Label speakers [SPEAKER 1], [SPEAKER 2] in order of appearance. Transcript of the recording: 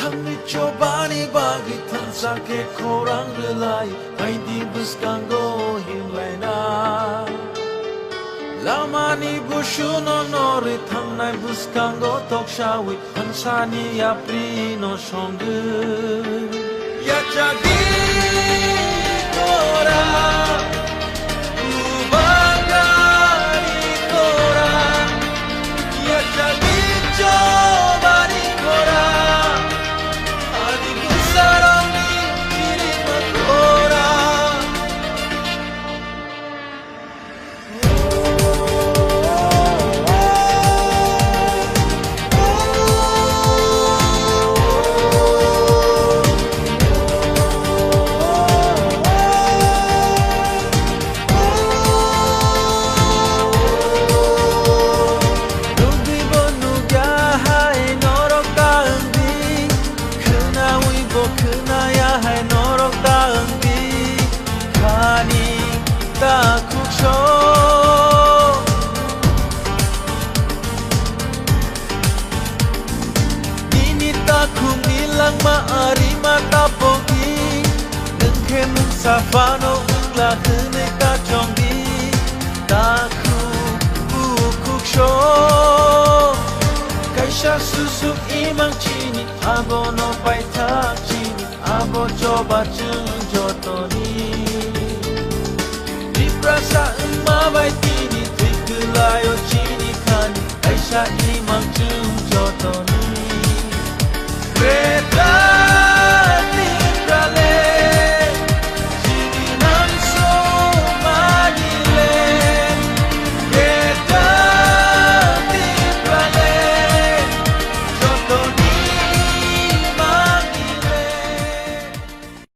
[SPEAKER 1] Hangni cobani bagi tan sakit korang relai Hai di buskango himlaina Lama ni bushu no nori thang nai buskango tok shawi Hansani apri no shongu Ya jadi kora Ubangari kora Ya jadi cobani kora Adi busaroni kiri kora Safano la hene ka chongi taku bukuk sho kaisha susuk imang chini abo no pai tak chini abo coba chung jotoni diprasa emma bai tini tikulayo chini kani kaisha imang chung jotoni